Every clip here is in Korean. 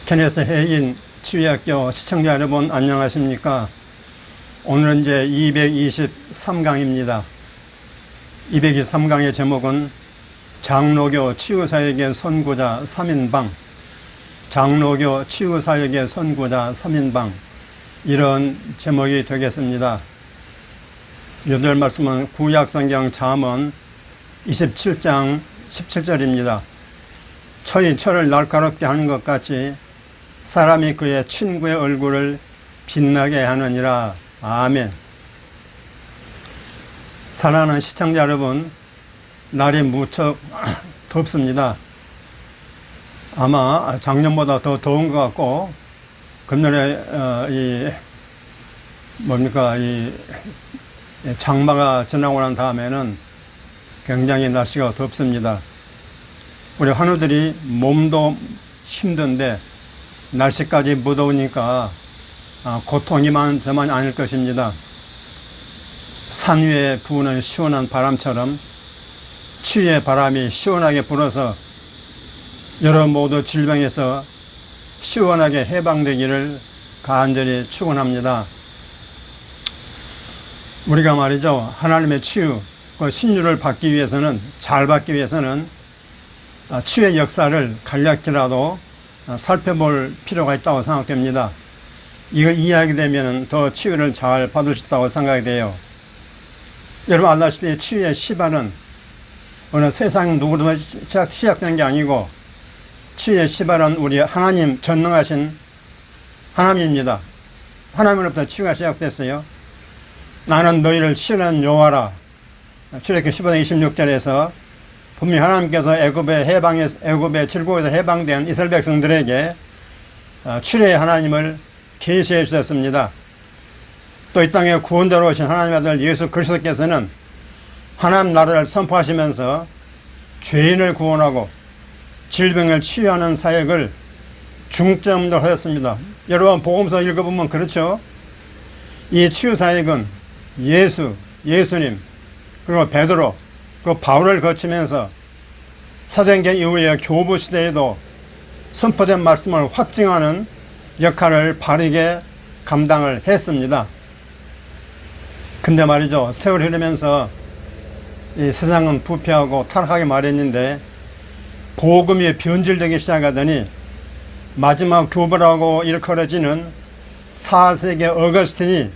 케네스 해인 치유학교 시청자 여러분 안녕하십니까? 오늘은 이제 223강입니다. 223강의 제목은 장로교 치유사역의 선구자 3인방, 장로교 치유사역의 선구자 3인방, 이런 제목이 되겠습니다. 요절 말씀은 구약성경 잠언 27장 17절입니다. 철이 철을 날카롭게 하는 것 같이 사람이 그의 친구의 얼굴을 빛나게 하느니라. 아멘. 사랑하는 시청자 여러분, 날이 무척 덥습니다. 아마 작년보다 더 더운 것 같고, 금년에 장마가 지나고 난 다음에는 굉장히 날씨가 덥습니다. 우리 환우들이 몸도 힘든데 날씨까지 무더우니까 고통이만 저만 아닐 것입니다. 산 위에 부는 시원한 바람처럼 치유의 바람이 시원하게 불어서 여러 모두 질병에서 시원하게 해방되기를 간절히 축원합니다. 우리가 말이죠, 하나님의 치유, 그 신유를 받기 위해서는, 잘 받기 위해서는 치유의 역사를 간략히라도 살펴볼 필요가 있다고 생각됩니다. 이걸 이해하게 되면 더 치유를 잘 받을 수 있다고 생각이 돼요. 여러분 알다시피 치유의 시발은 어느 세상 누구도 시작된 게 아니고, 치유의 시발은 우리 하나님, 전능하신 하나님입니다. 하나님으로부터 치유가 시작됐어요. 나는 너희를 시원한 여호와라. 출애굽기 15장 26절에서 분명히 하나님께서 애굽의 질고에서 해방된 이스라엘 백성들에게 치유의 하나님을 계시해 주셨습니다. 또 이 땅에 구원자로 오신 하나님의 아들 예수 그리스도께서는 하나님 나라를 선포하시면서 죄인을 구원하고 질병을 치유하는 사역을 중점적으로 하셨습니다. 여러분 복음서 읽어보면 그렇죠. 이 치유 사역은 예수님, 그리고 베드로, 그 바울을 거치면서 사도행전 이후에 교부 시대에도 선포된 말씀을 확증하는 역할을 바르게 감당을 했습니다. 근데 말이죠, 세월이 흐르면서 이 세상은 부패하고 타락하기 마련인데 복음이 변질되기 시작하더니 마지막 교부라고 일컬어지는 4세기 어거스틴이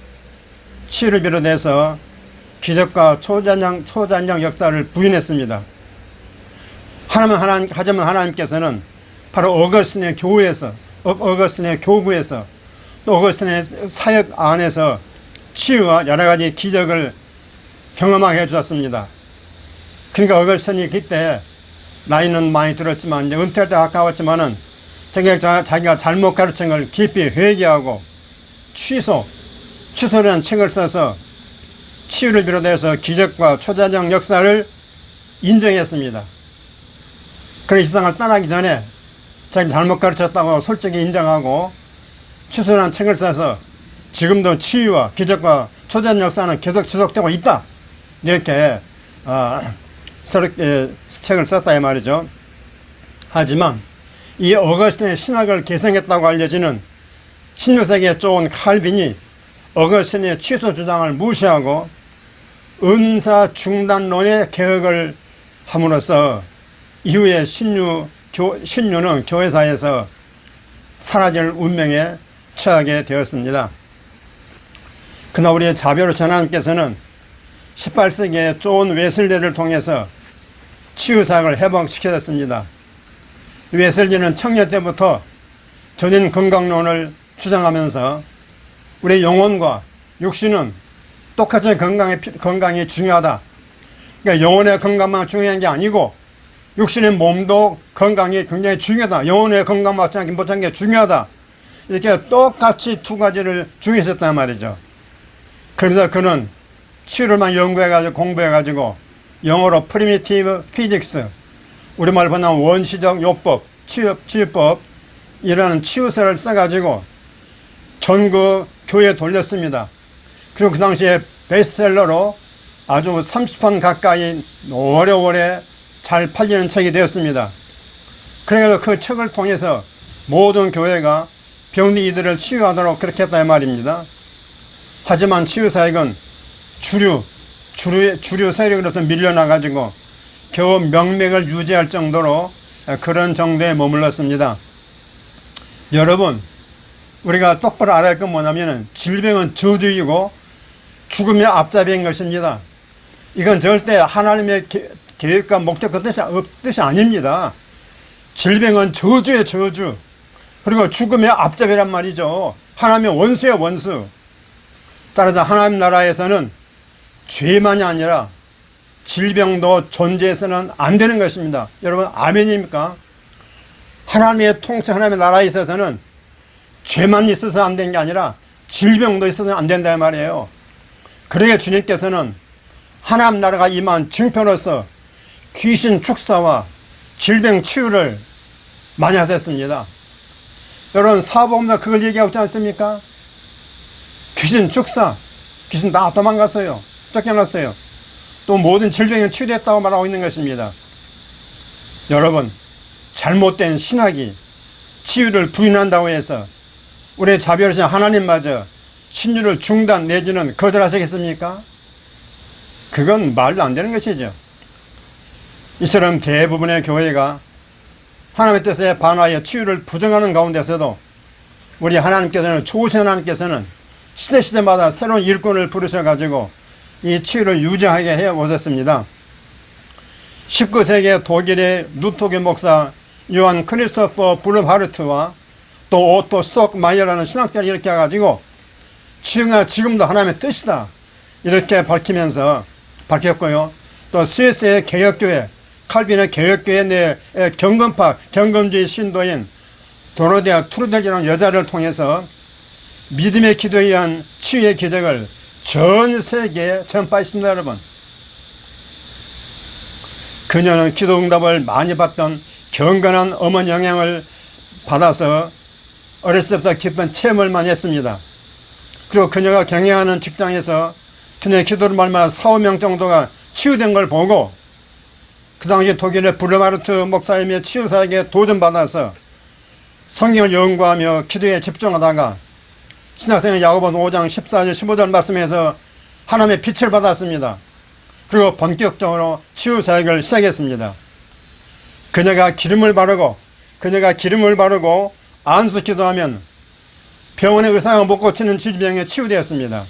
치유를 비롯해서 기적과 초잔량 역사를 부인했습니다. 하지만 하나님께서는 바로 어거스틴의 교구에서 또 어거스틴의 사역 안에서 치유와 여러 가지 기적을 경험하게 해주셨습니다. 그러니까 어거스틴이 그때 나이는 많이 들었지만 이제 은퇴할 때 가까웠지만은 자기가 잘못 가르친 걸 깊이 회개하고 취소라는 책을 써서 치유를 비롯해서 기적과 초자적 역사를 인정했습니다. 그래서 이 세상을 떠나기 전에 자기 잘못 가르쳤다고 솔직히 인정하고 취소라는 책을 써서 지금도 치유와 기적과 초자적 역사는 계속 지속되고 있다, 이렇게 새롭게 책을 썼다 이 말이죠. 하지만 이 어거스틴의 신학을 개성했다고 알려지는 16세기에 쫓은 칼빈이 어거스틴의 취소 주장을 무시하고 은사 중단론의 개혁을 함으로써 이후에 신유는 교회사에서 사라질 운명에 처하게 되었습니다. 그러나 우리의 자비로우신 하나님께서는 18세기에 존 웨슬리를 통해서 치유사역을 회복시켰습니다. 웨슬리는 청년 때부터 전인 건강론을 주장하면서 우리 영혼과 육신은 똑같이 건강이 중요하다. 그러니까 영혼의 건강만 중요한 게 아니고 육신의 몸도 건강이 굉장히 중요하다. 영혼의 건강만 못한 게 중요하다. 이렇게 똑같이 두 가지를 중요했었단 말이죠. 그래서 그는 치유를만 연구해가지고 공부해가지고 영어로 프리미티브 피직스, 우리말로 보면 원시적 요법, 치유법, 이라는 치유서를 써가지고 전국 교회에 돌렸습니다. 그리고 그 당시에 베스트셀러로 아주 30권 가까이 오래오래 잘 팔리는 책이 되었습니다. 그래서 그 책을 통해서 모든 교회가 병든 이들을 치유하도록 그렇게 했다 이 말입니다. 하지만 치유사역은 주류 세력으로부터 밀려나가지고 겨우 명맥을 유지할 정도로 그런 정도에 머물렀습니다. 여러분, 우리가 똑바로 알아야 할 건 뭐냐면 질병은 저주이고 죽음의 앞잡이인 것입니다. 이건 절대 하나님의 계획과 목적과 뜻이 아닙니다. 질병은 저주의 저주, 그리고 죽음의 앞잡이란 말이죠. 하나님의 원수의 원수. 따라서 하나님 나라에서는 죄만이 아니라 질병도 존재해서는 안 되는 것입니다. 여러분, 아멘입니까? 하나님의 통치, 하나님의 나라에 있어서는 죄만 있어서 안 되는 게 아니라 질병도 있어서 안 된다 말이에요. 그러게 주님께서는 하나님 나라가 임한 증표로서 귀신 축사와 질병 치유를 많이 하셨습니다. 여러분, 사복음서 그걸 얘기하고 있지 않습니까? 귀신 축사, 귀신 다 도망갔어요. 쫓겨났어요. 또 모든 질병이 치유됐다고 말하고 있는 것입니다. 여러분, 잘못된 신학이 치유를 부인한다고 해서 우리의 자비로우신 하나님마저 신유를 중단 내지는 거절하시겠습니까? 그건 말도 안 되는 것이죠. 이처럼 대부분의 교회가 하나님의 뜻에 반하여 치유를 부정하는 가운데서도 우리 하나님께서는, 좋으신 하나님께서는 시대마다 새로운 일꾼을 부르셔가지고 이 치유를 유지하게 해 오셨습니다. 19세기 독일의 누토기 목사 요한 크리스토퍼 블룸하르트와 또 오토 스톡마이어라는 신학자를 이렇게 해가지고 치유가 지금도 하나님의 뜻이다 이렇게 밝혔고요. 또 스위스의 개혁교회, 칼빈의 개혁교회 내 경건주의 신도인 도로데아 투르델이라는 여자를 통해서 믿음의 기도에 의한 치유의 기적을 전 세계에 전파했습니다. 여러분, 그녀는 기도 응답을 많이 받던 경건한 어머니 영향을 받아서 어렸을 때부터 깊은 체험을 많이 했습니다. 그리고 그녀가 경영하는 직장에서 그녀의 기도를 말미암아 4~5명 정도가 치유된 걸 보고 그 당시 독일의 블룸하르트 목사님의 치유사역에 도전받아서 성경을 연구하며 기도에 집중하다가 신약성경 야고보서 5장 14절 15절 말씀에서 하나님의 빛을 받았습니다. 그리고 본격적으로 치유사역을 시작했습니다. 그녀가 기름을 바르고 안수 기도하면 병원의 의사가 못 고치는 질병에 치유되었습니다.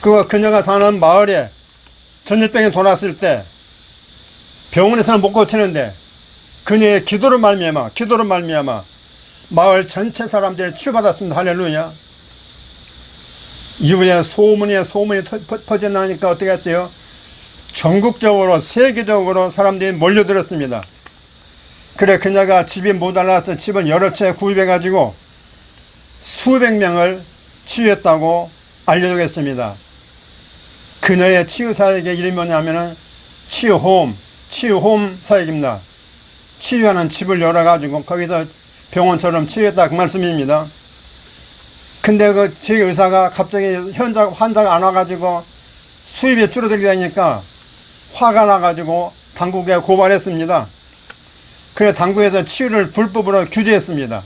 그리고 그녀가 사는 마을에 전염병이 돌았을 때 병원에서는 못 고치는데 그녀의 기도로 말미암아 마을 전체 사람들이 치유받았습니다. 할렐루야. 이후에 소문이 퍼져나니까 어떻게 했어요? 전국적으로 세계적으로 사람들이 몰려들었습니다. 그래 그녀가 집이 모자라서 집을 여러 채 구입해가지고 수백 명을 치유했다고 알려주겠습니다. 그녀의 치유사역의 이름이 뭐냐면은 치유홈 사역입니다. 치유하는 집을 열어가지고 거기서 병원처럼 치유했다 그 말씀입니다. 근데 그 제 의사가 갑자기 환자가 안 와가지고 수입이 줄어들게 되니까 화가 나가지고 당국에 고발했습니다. 그래 당국에서 치유를 불법으로 규제했습니다.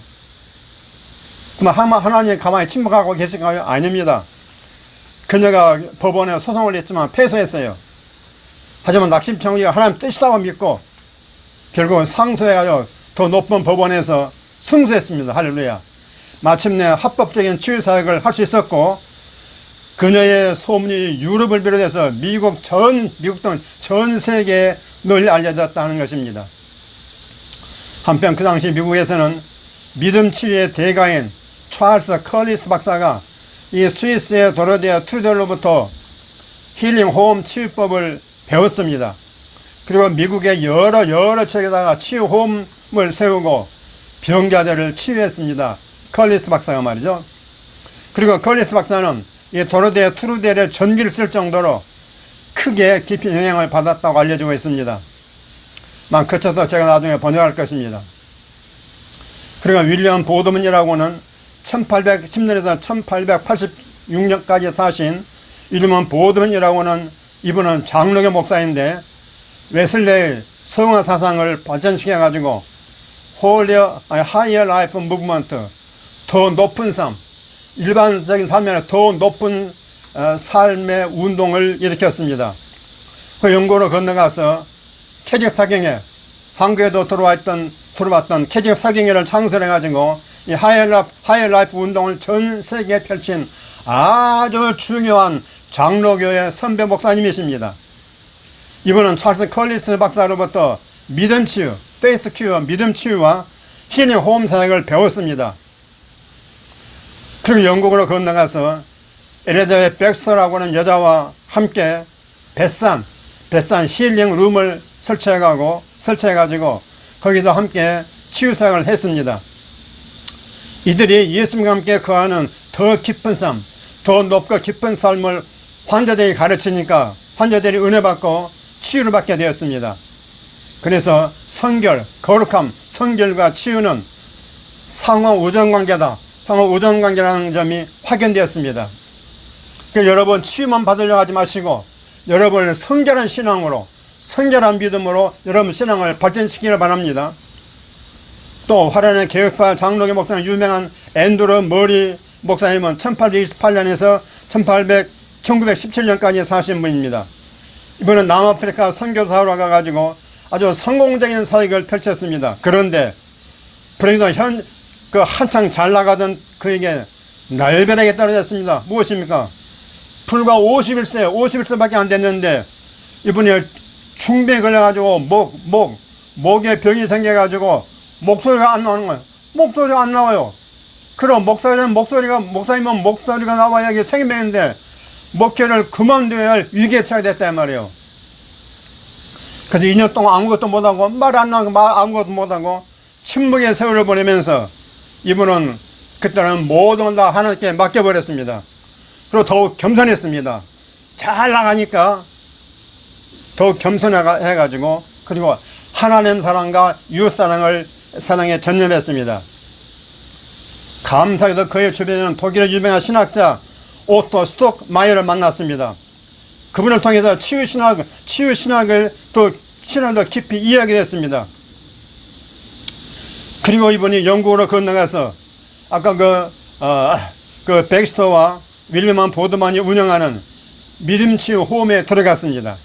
그럼 하나님 가만히 침묵하고 계신가요? 아닙니다. 그녀가 법원에 소송을 했지만 패소했어요. 하지만 낙심청리가 하나님 뜻이라고 믿고 결국은 상소해가지고 더 높은 법원에서 승소했습니다. 할렐루야. 마침내 합법적인 치유사역을 할 수 있었고 그녀의 소문이 유럽을 비롯해서 미국 등 전 세계에 널리 알려졌다는 것입니다. 한편 그 당시 미국에서는 믿음 치유의 대가인 찰스 컬리스 박사가 이 스위스의 도로데아 투르델로부터 힐링홈 치유법을 배웠습니다. 그리고 미국의 여러 책에다가 치유홈을 세우고 병자들을 치유했습니다. 컬리스 박사가 말이죠. 그리고 컬리스 박사는 이 도로데아 투르델의 전기를 쓸 정도로 크게 깊이 영향을 받았다고 알려지고 있습니다. 만 그쳐서 제가 나중에 번역할 것입니다. 그리고 윌리엄 보드먼이라고는 1810년에서 1886년까지 사신 윌리엄 보드먼이라고는 이분은 장로교 목사인데 웨슬레의 성화 사상을 발전시켜가지고 higher life movement, 더 높은 삶, 일반적인 삶이 아니라 더 높은 삶의 운동을 일으켰습니다. 그 영국으로 건너가서 캐직사경회, 한국에도 들어왔던 캐직사경회를 창설해가지고 이 하이어 라이프 운동을 전 세계에 펼친 아주 중요한 장로교의 선배 목사님이십니다. 이분은 찰스 컬리스 박사로부터 믿음 치유, 페이스 큐어, 믿음 치유와 힐링 호흡 사역을 배웠습니다. 그리고 영국으로 건너가서 엘리자베스 백스터라고 하는 여자와 함께 뱃산 힐링 룸을 설치해가지고 거기서 함께 치유 사역을 했습니다. 이들이 예수님과 함께 거하는 더 깊은 삶, 더 높고 깊은 삶을 환자들이 가르치니까 환자들이 은혜 받고 치유를 받게 되었습니다. 그래서 거룩함, 성결과 치유는 상호 우정관계다. 상호 우정관계라는 점이 확인되었습니다. 그래서 여러분 치유만 받으려고 하지 마시고 여러분의 성결한 신앙으로, 성결한 믿음으로 여러분 신앙을 발전시키기를 바랍니다. 또 화련의 개혁파 장로교 목사님 유명한 앤드루 머리 목사님은 1828년에서 1917년까지 사신 분입니다. 이분은 남아프리카 선교사로 가가지고 아주 성공적인 사역을 펼쳤습니다. 그런데 불행히도 한창 잘 나가던 그에게 날벼락이 떨어졌습니다. 무엇입니까? 불과 51세밖에 안 됐는데 이분이 중병에 걸려가지고 목에 병이 생겨가지고 목소리가 안 나오는 거예요. 목소리가 안 나와요. 그럼 목사님은 목소리가 나와야 이게 생명인데 목회를 그만둬야 할 위기에 처하게 됐단 말이에요. 그래서 2년 동안 아무것도 못하고 말 안 나오고 아무것도 못하고 침묵의 세월을 보내면서 이분은 그때는 모든 걸 다 하나님께 맡겨버렸습니다. 그리고 더욱 겸손했습니다. 잘 나가니까 더욱 겸손해가지고 그리고 하나님 사랑과 이웃 사랑에 전념했습니다. 감사하게도 그의 주변에는 독일의 유명한 신학자 오토 스톡마이어를 만났습니다. 그분을 통해서 치유신학을 또 깊이 이해하게 됐습니다. 그리고 이분이 영국으로 건너가서 아까 그 백스터와 윌리엄 보드만이 운영하는 믿음치유 홈에 들어갔습니다.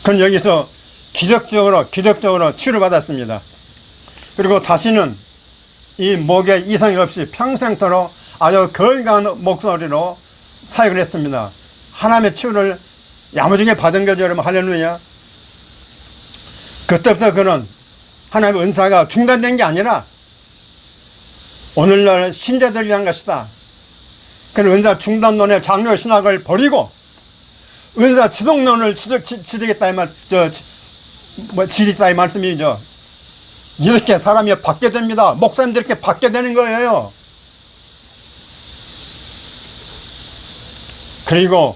그럼 여기서 기적적으로 치유를 받았습니다. 그리고 다시는 이 목에 이상이 없이 평생토록 아주 건강한 목소리로 사역을 했습니다. 하나님의 치유를 야무지게 받은 거죠, 여러분. 할렐루야. 그때부터 그는 하나님의 은사가 중단된 게 아니라 오늘날 신자들을 위한 것이다. 그는 은사 중단론의 장로 신학을 버리고 은사 지속론을 지지겠다 이 말씀이죠. 이렇게 사람이 받게 됩니다. 목사님들 이렇게 받게 되는 거예요. 그리고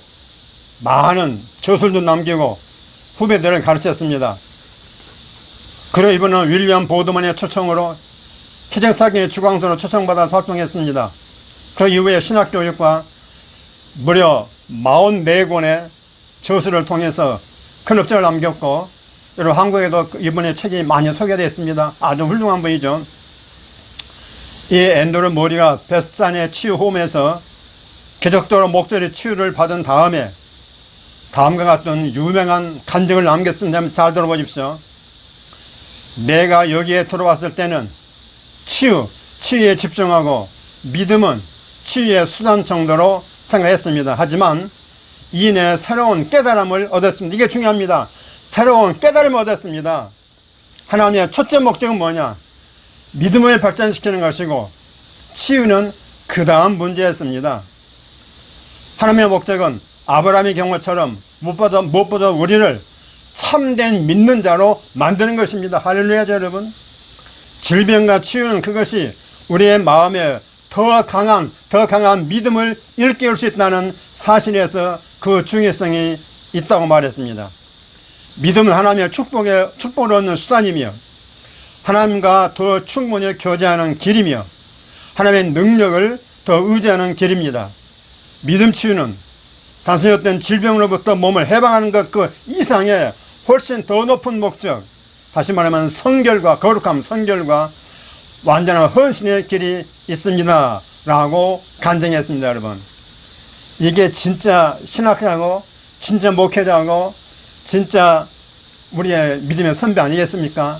많은 저술도 남기고 후배들을 가르쳤습니다. 그리고 이번은 윌리엄 보드만의 초청으로 캐직사경의 주광수로 초청받아서 활동했습니다. 그 이후에 신학교육과 무려 44권의 저술을 통해서 큰 업적을 남겼고 여러분 한국에도 이번에 책이 많이 소개되었습니다. 아주 훌륭한 분이죠. 이 앤드루 모리가 뱃산의 치유홈에서 계속적으로 목소리 치유를 받은 다음에 다음과 같은 유명한 간증을 남겼습니다. 잘 들어보십시오. 내가 여기에 들어왔을 때는 치유에 집중하고 믿음은 치유의 수단 정도로 생각했습니다. 하지만 이내 새로운 깨달음을 얻었습니다. 이게 중요합니다. 새로운 깨달음을 얻었습니다. 하나님의 첫째 목적은 뭐냐? 믿음을 발전시키는 것이고 치유는 그 다음 문제였습니다. 하나님의 목적은 아브라함의 경우처럼 무엇보다 우리를 참된 믿는 자로 만드는 것입니다. 할렐루야 여러분. 질병과 치유는 그것이 우리의 마음에 더 강한 믿음을 일깨울 수 있다는 사실에서 그 중요성이 있다고 말했습니다. 믿음은 하나님의 축복을 얻는 수단이며 하나님과 더 충분히 교제하는 길이며 하나님의 능력을 더 의지하는 길입니다. 믿음 치유는 단순히 어떤 질병으로부터 몸을 해방하는 것 그 이상의 훨씬 더 높은 목적, 다시 말하면 성결과 거룩함, 성결과 완전한 헌신의 길이 있습니다 라고 간증했습니다. 여러분, 이게 진짜 신학자고 진짜 목회자고 진짜 우리의 믿음의 선배 아니겠습니까?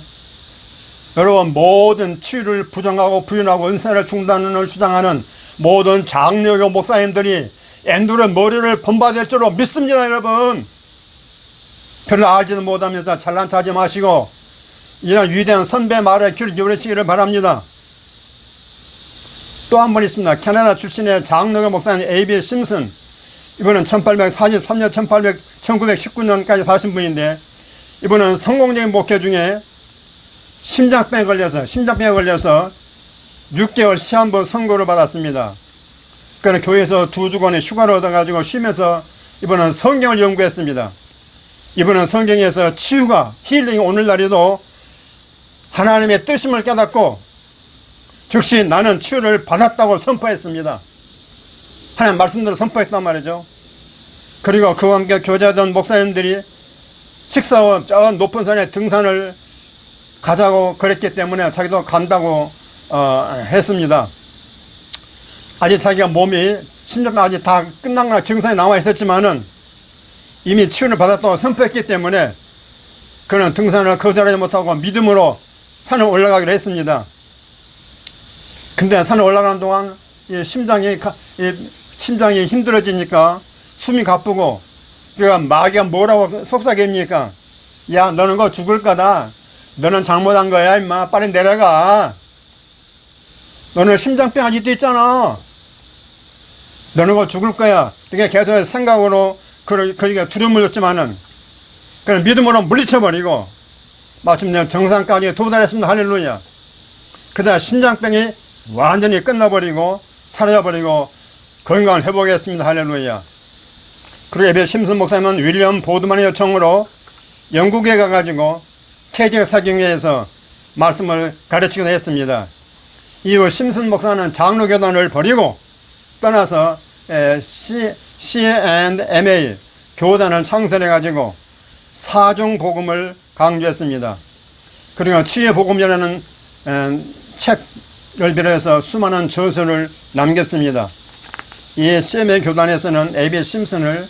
여러분, 모든 치유를 부정하고 부인하고 은사를 중단을 주장하는 모든 장로교 목사님들이 앵두의 머리를 본받을 줄로 믿습니다. 여러분, 별로 알지도 못하면서 잘난 척하지 마시고 이런 위대한 선배 말에 귀를 기울이시기를 바랍니다. 또 한 분 있습니다. 캐나다 출신의 장로교 목사님 A.B. 심슨. 이분은 1843년 1919년까지 사신 분인데, 이분은 성공적인 목회 중에 심장병에 걸려서 6개월 시한부 선고를 받았습니다. 그러니까 교회에서 2주간의 휴가를 얻어가지고 쉬면서 이분은 성경을 연구했습니다. 이분은 성경에서 치유가, 힐링이 오늘날에도 하나님의 뜻임을 깨닫고 즉시 나는 치유를 받았다고 선포했습니다. 하나님 말씀대로 선포했단 말이죠. 그리고 그와 함께 교제하던 목사님들이 식사 후 저 높은 산에 등산을 가자고 그랬기 때문에 자기도 간다고 했습니다. 아직 자기가 몸이 심장병 아직 다 끝난 거나 증상이 남아 있었지만은 이미 치유를 받았다고 선포했기 때문에 그는 등산을 거절하지 못하고 믿음으로 산을 올라가기로 했습니다. 근데 산을 올라가는 동안 심장이 힘들어지니까 숨이 가쁘고, 그러니까 마귀가 뭐라고 속삭입니까? 야, 너는 거 죽을 거다. 너는 잘못한 거야, 임마. 빨리 내려가. 너는 심장병 아직도 있잖아. 너는 거 죽을 거야. 그게 계속 생각으로 그러니까 두려움을 줬지만은 그냥 믿음으로 물리쳐버리고 마침내 정상까지 도달했습니다. 할렐루야. 그러다 심장병이 완전히 끝나버리고 사라져버리고 건강을 회복했습니다. 할렐루야. 그리고 에베 심슨 목사님은 윌리엄 보드만의 요청으로 영국에 가가지고 케이지 사경회에서 말씀을 가르치기도 했습니다. 이후 심슨 목사는 장로교단을 버리고 떠나서 C&MA 교단을 창설해가지고 사중복음을 강조했습니다. 그리고 치유복음이라는 책을 비롯해서 수많은 저서를 남겼습니다. 이 CMA 교단에서는 A.B. 심슨을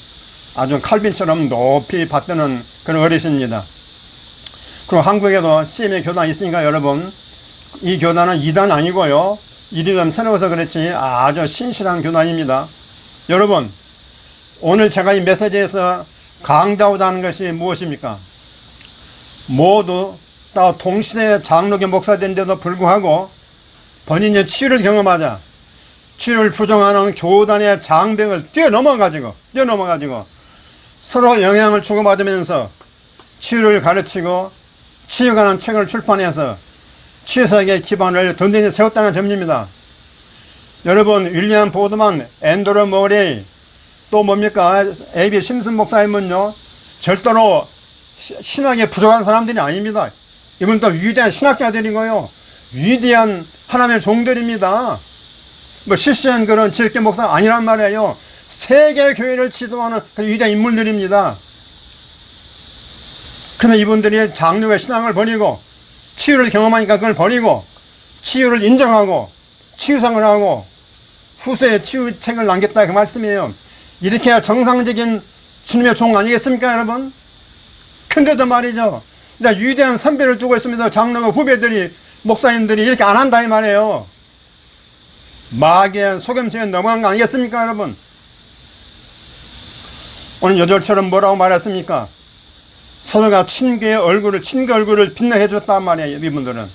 아주 칼빈처럼 높이 받드는 그런 어르신입니다. 그리고 한국에도 CMA 교단이 있으니까 여러분, 이 교단은 2단 아니고요, 이름이 좀 새로워서 그렇지 아주 신실한 교단입니다. 여러분, 오늘 제가 이 메시지에서 강조하고자 것이 무엇입니까? 모두 다 동시대의 장로교 목사인데도 불구하고 본인의 치유를 경험하자 치유를 부정하는 교단의 장벽을 뛰어넘어가지고 서로 영향을 주고받으면서 치유를 가르치고 치유에 관한 책을 출판해서 치유사역의 기반을 든든히 세웠다는 점입니다. 여러분, 윌리엄 보드만, 앤드루 머레이, 또 뭡니까? A.B. 심슨 목사님은요, 절대로 신학에 부족한 사람들이 아닙니다. 이분도 위대한 신학자들이고요, 위대한 하나님의 종들입니다. 뭐 실시한 그런 지역교 목사 아니란 말이에요. 세계 교회를 지도하는 그 위대한 인물들입니다. 그런데 이분들이 장로의 신앙을 버리고 치유를 경험하니까 그걸 버리고 치유를 인정하고 치유상을 하고 후세에 치유책을 남겼다 그 말씀이에요. 이렇게 해야 정상적인 주님의 종 아니겠습니까, 여러분? 근데도 말이죠, 위대한 선배를 두고 있습니다. 장로가 후배들이, 목사님들이 이렇게 안 한다 이 말이에요. 마귀의 속임수에 넘어간 거 아니겠습니까, 여러분? 오늘 요절처럼 뭐라고 말했습니까? 서로가 친구의 얼굴을 빛나게 해줬단 말이에요. 이분들은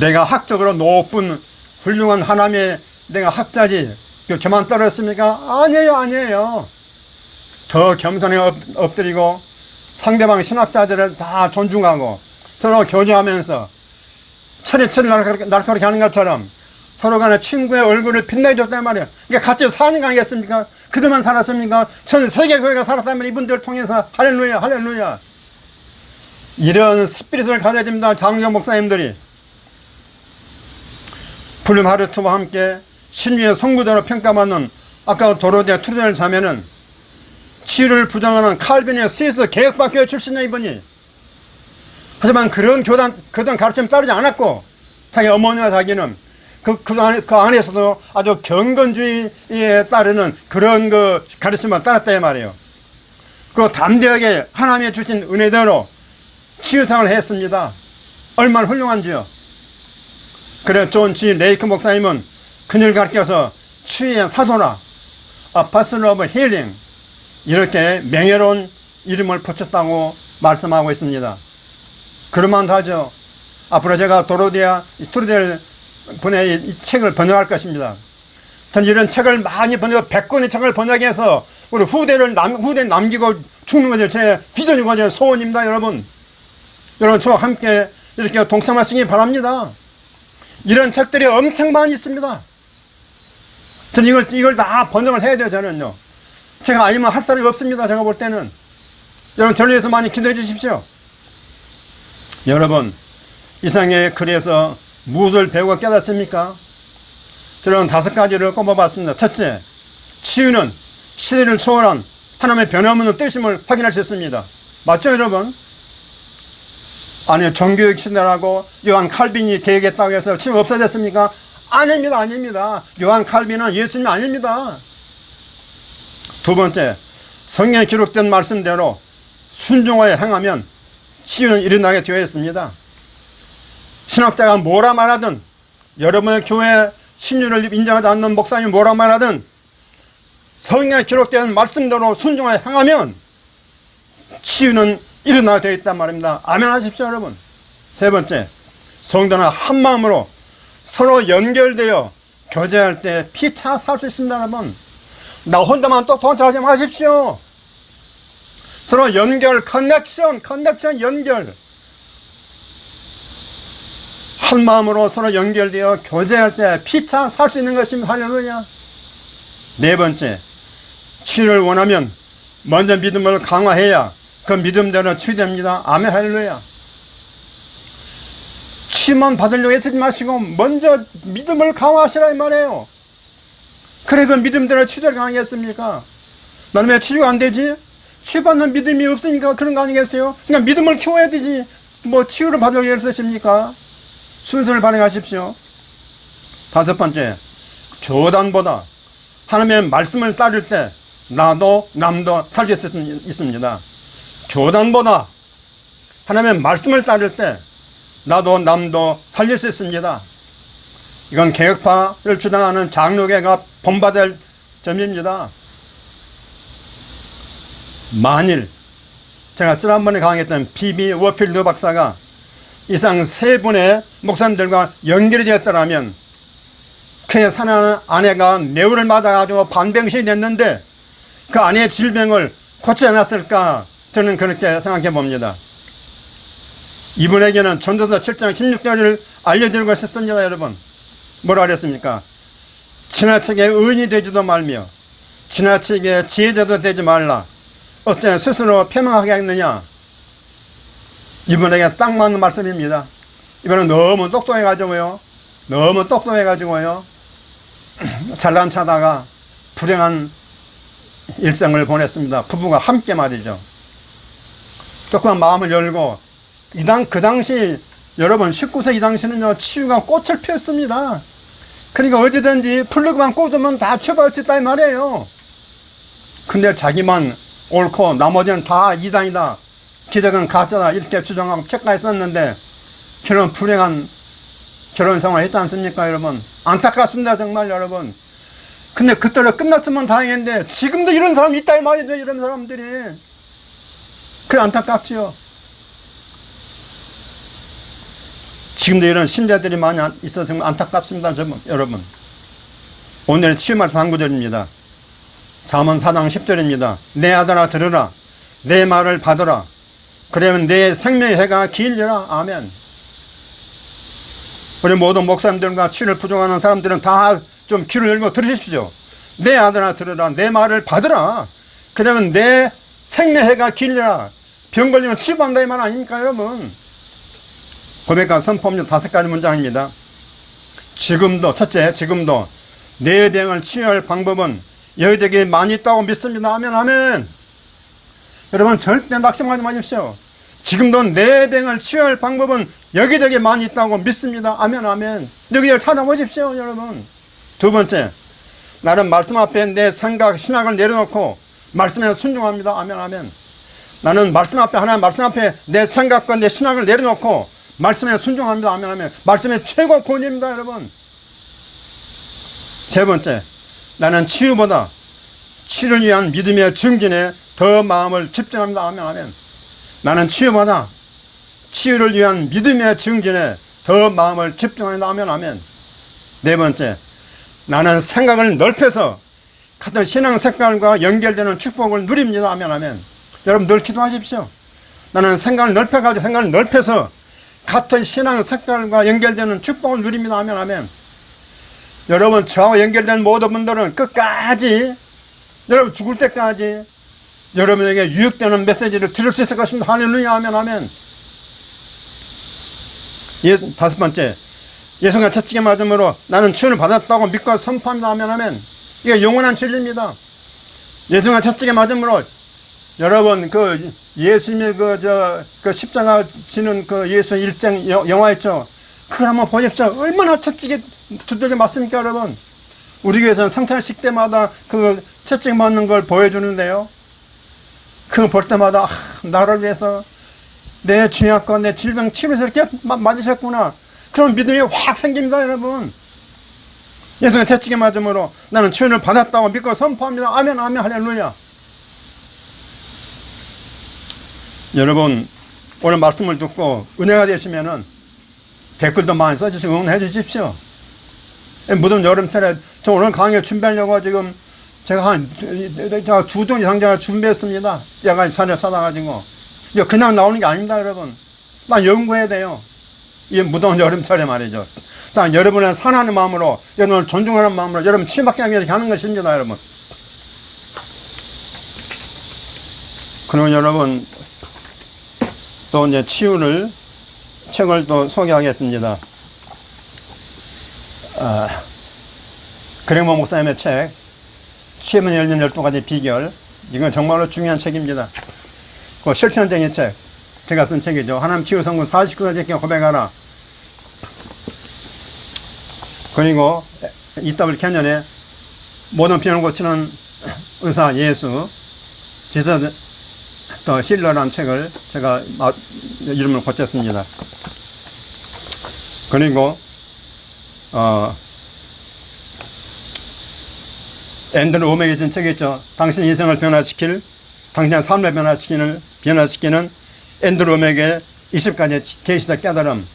내가 학적으로 높은 훌륭한 하나님의 내가 학자지 교만 떨어졌습니까? 아니에요. 더 겸손히 엎드리고 상대방 신학자들을 다 존중하고 서로 교제하면서 철이 날카롭게 하는 것처럼 서로 간에 친구의 얼굴을 빛내줬단 말이에요. 그러니까 같이 사는 거 아니겠습니까? 그들만 살았습니까? 전 세계교회가 살았단 말이에요. 이분들을 통해서. 할렐루야. 이런 스피릿을 가져야 됩니다. 장로 목사님들이. 불륜 하르트와 함께 신유의 선구자로 평가받는 아까 도로데 투르넬 자매는 치유를 부정하는 칼빈의 스위스 개혁박교회 출신이에요. 이분이 하지만 그런 교단 가르침 따르지 않았고, 자기 어머니와 자기는 그 안에서도 아주 경건주의에 따르는 그런 그 가르침을 따랐다 이 말이에요. 그리고 담대하게 하나님의 주신 은혜대로 치유상을 했습니다. 얼마나 훌륭한지요. 그래 존 G. 레이크 목사님은 그녀를 가르쳐서 치유의 사도라, 아파슬 오브 힐링, 이렇게 명예로운 이름을 붙였다고 말씀하고 있습니다. 그럴만 하죠. 앞으로 제가 도로디아 트루델 분의 이 책을 번역할 것입니다. 저는 이런 책을 많이 100권의 책을 번역해서 우리 후대 남기고 죽는 것이 제 비전이고 제 소원입니다, 여러분. 여러분, 저와 함께 이렇게 동참하시기 바랍니다. 이런 책들이 엄청 많이 있습니다. 저는 이걸 다 번역을 해야 돼요, 저는요. 제가 아니면 할 사람이 없습니다, 제가 볼 때는. 여러분, 저를 위해서 많이 기도해 주십시오. 여러분, 이상의 글에서 무엇을 배우고 깨닫습니까? 저는 5가지를 꼽아봤습니다. 첫째, 치유는 시대를 초월한 하나님의 변함없는 뜻임을 확인할 수 있습니다. 맞죠, 여러분? 아니, 정교육 시대라고 요한 칼빈이 계획했다고 해서 치유가 없어졌습니까? 아닙니다, 아닙니다. 요한 칼빈은 예수님 아닙니다. 두 번째, 성경에 기록된 말씀대로 순종하여 행하면 치유는 일어나게 되어 있습니다. 신학자가 뭐라 말하든, 여러분의 교회 신유를 인정하지 않는 목사님이 뭐라 말하든 성경에 기록된 말씀대로 순종하여 행하면 치유는 일어나게 되어 있단 말입니다. 아멘 하십시오, 여러분. 세 번째, 성도는 한 마음으로 서로 연결되어 교제할 때 피차 살 수 있습니다, 여러분. 나 혼자만 똑똑하지 마십시오. 서로 연결, 커넥션, 연결. 한 마음으로 서로 연결되어 교제할 때 피차 살 수 있는 것입니다. 할렐루야. 네 번째, 치유를 원하면 먼저 믿음을 강화해야 그 믿음대로 치유됩니다. 아멘, 할렐루야. 치유만 받으려고 애쓰지 마시고 먼저 믿음을 강화하시라 이 말이에요. 그래, 그 믿음대로 치유를 강하겠습니까? 나는 왜 치유가 안 되지? 치유받는 믿음이 없으니까 그런 거 아니겠어요? 그냥 믿음을 키워야 되지. 뭐 치유를 받으려고 애쓰십니까? 순서를 발행하십시오. 다섯 번째, 교단보다 하나님의 말씀을 따를 때 나도 남도 살릴 수 있습니다. 교단보다 하나님의 말씀을 따를 때 나도 남도 살릴 수 있습니다. 이건 개혁파를 주장하는 장로계가 본받을 점입니다. 만일 제가 지난번에 강의했던 B.B. 워필드 박사가 이상 3분의 목사님들과 연결이 되었더라면 그의 사랑하는 아내가 뇌우를 맞아가지고 반병신이 됐는데 그 아내의 질병을 고치지 않았을까, 저는 그렇게 생각해 봅니다. 이분에게는 전도서 7장 16절을 알려드리고 싶습니다, 여러분. 뭐라 그랬습니까? 지나치게 의인이 되지도 말며 지나치게 지혜자도 되지 말라. 어때 스스로 패망하겠느냐? 이분에게 딱 맞는 말씀입니다. 이분은 너무 똑똑해가지고요. 잘난 차다가 불행한 일생을 보냈습니다. 부부가 함께 말이죠. 조금만 마음을 열고, 그 당시, 여러분, 19세 이 당시는요, 치유가 꽃을 피웠습니다. 그러니까 어디든지 플러그만 꽂으면 다 치유받을 수 있다, 이 말이에요. 근데 자기만 옳고, 나머지는 다 이단이다, 기적은 가짜다, 이렇게 주장하고 책까지 썼는데, 그런 불행한 결혼 생활을 했지 않습니까, 여러분? 안타깝습니다, 정말, 여러분. 근데 그때로 끝났으면 다행인데, 지금도 이런 사람이 있다, 이 말이죠, 이런 사람들이. 그게 안타깝지요. 지금도 이런 신자들이 많이 있어서 정말 안타깝습니다, 여러분. 오늘 치유 말씀 한 구절입니다. 잠언 4장 10절입니다. 내 아들아 들으라, 내 말을 받으라, 그러면 내 생명의 해가 길리라. 아멘. 우리 모든 목사님들과 치유를 부족하는 사람들은 다 좀 귀를 열고 들으십시오. 내 아들아 들으라, 내 말을 받으라, 그러면 내 생명의 해가 길리라. 병 걸리면 치유받는다 이 말 아닙니까, 여러분? 고백과 선포입니다. 5가지 문장입니다. 첫째, 지금도 내 병을 치유할 방법은 여기저기 많이 있다고 믿습니다. 아멘, 아멘. 여러분, 절대 낙심하지 마십시오. 지금도 내 병을 치유할 방법은 여기저기 많이 있다고 믿습니다. 아멘, 아멘. 여기저기 찾아보십시오, 여러분. 두 번째, 나는 말씀 앞에 내 생각, 신학을 내려놓고 말씀에 순종합니다. 아멘, 아멘. 나는 말씀 앞에, 하나님 말씀 앞에 내 생각과 내 신학을 내려놓고 말씀에 순종합니다. 아멘, 아멘. 말씀의 최고 권위입니다, 여러분. 세 번째, 나는 치유보다 치유를 위한 믿음의 증진에 더 마음을 집중합니다. 아멘, 아멘. 나는 치유보다 치유를 위한 믿음의 증진에 더 마음을 집중합니다. 아멘, 아멘. 네 번째, 나는 생각을 넓혀서 같은 신앙 색깔과 연결되는 축복을 누립니다. 아멘, 아멘. 여러분 늘 기도하십시오. 나는 생각을 넓혀서 같은 신앙 색깔과 연결되는 축복을 누립니다. 아멘, 아멘. 여러분 저와 연결된 모든 분들은 끝까지, 여러분 죽을 때까지 여러분에게 유익되는 메시지를 들을 수 있을 것입니다. 할렐루야, 아멘, 아멘. 다섯 번째, 예수가 채찍에 맞음으로 나는 치유를 받았다고 믿고 선포합니다. 아멘, 아멘. 이게 영원한 진리입니다. 예수가 채찍에 맞음으로, 여러분 그 예수님의 그 십자가 지는 그 예수 일생 영화 있죠. 그걸 한번 보십시오. 얼마나 채찍에 두들겨 맞습니까, 여러분? 우리 교회에서는 상탄식 때마다 그 채찍 맞는 걸 보여주는데요. 그거 볼 때마다 나를 위해서 내 죄악과 내 질병 치료해서 이렇게 맞으셨구나. 그런 믿음이 확 생깁니다, 여러분. 예수의 채찍에 맞음으로 나는 치유를 받았다고 믿고 선포합니다. 아멘, 아멘, 할렐루야. 여러분 오늘 말씀을 듣고 은혜가 되시면은 댓글도 많이 써주시고 응원해 주십시오. 무더운 여름철에 저 오늘 강의 준비하려고 지금 제가 한 2종 이상 준비했습니다. 야간 자료 찾아가지고. 이거 그냥 나오는 게 아닙니다, 여러분. 딱 연구해야 돼요. 이 무더운 여름철에 말이죠. 딱 여러분의 사랑하는 마음으로, 여러분을 존중하는 마음으로 여러분 치유받게 하기 위해서 하는 것입니다, 여러분. 그리고 여러분 또 이제 치유를 책을 또 소개하겠습니다. 그랭모 목사님의 책 치유만 열린 12가지 비결, 이건 정말로 중요한 책입니다. 그 실천적인 책, 제가 쓴 책이죠. 하나님 치유 성공 49가지 고백하라. 그리고 EW 캐년의 모든 병을 고치는 의사 예수, 지저스 더 힐러라는 책을 제가 이름을 고쳤습니다. 그리고 앤드루 오맥이 준 책이 있죠. 당신 인생을 변화시킬, 당신의 삶을 변화시키는 앤드루 오맥의 20가지 계시다 깨달음.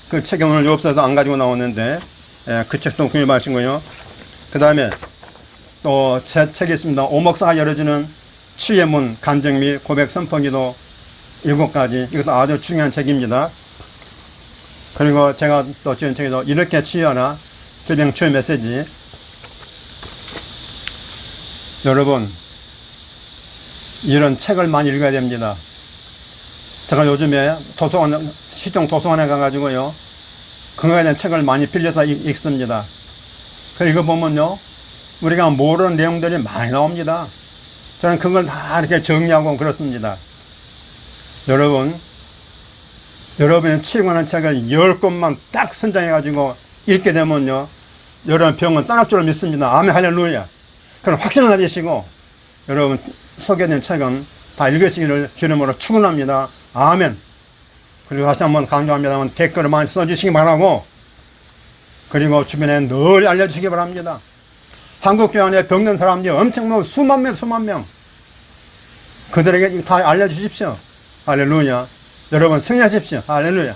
그 책이 오늘 없어서 안 가지고 나오는데, 그 책도 구입하시고요. 그 다음에 또 제 책이 있습니다. 오목사가 열어주는 치유의 문, 간증 및 고백 선포기도 7가지. 이것도 아주 중요한 책입니다. 그리고 제가 또 지은 책에도 이렇게 치유하라, 질병 치유 메시지. 여러분 이런 책을 많이 읽어야 됩니다. 제가 요즘에 시청 도서관에 가가지고요, 그거에 대한 책을 많이 빌려서 읽습니다. 그리고 보면요, 우리가 모르는 내용들이 많이 나옵니다. 저는 그걸 다 이렇게 정리하고 그렇습니다. 여러분이 치유하는 책을 10권만 딱 선정해가지고 읽게 되면요, 여러분 병은 떠날 줄 믿습니다. 아멘, 할렐루야. 그럼 확신을 가지시고 여러분 소개된 책은 다 읽으시기를 주님으로 축원합니다. 아멘. 그리고 다시 한번 강조합니다만 댓글을 많이 써주시기 바라고, 그리고 주변에 늘 알려주시기 바랍니다. 한국교회 안에 병든 사람들이 엄청 수만 명 그들에게 다 알려주십시오. 할렐루야. 여러분 승리하십시오. 할렐루야.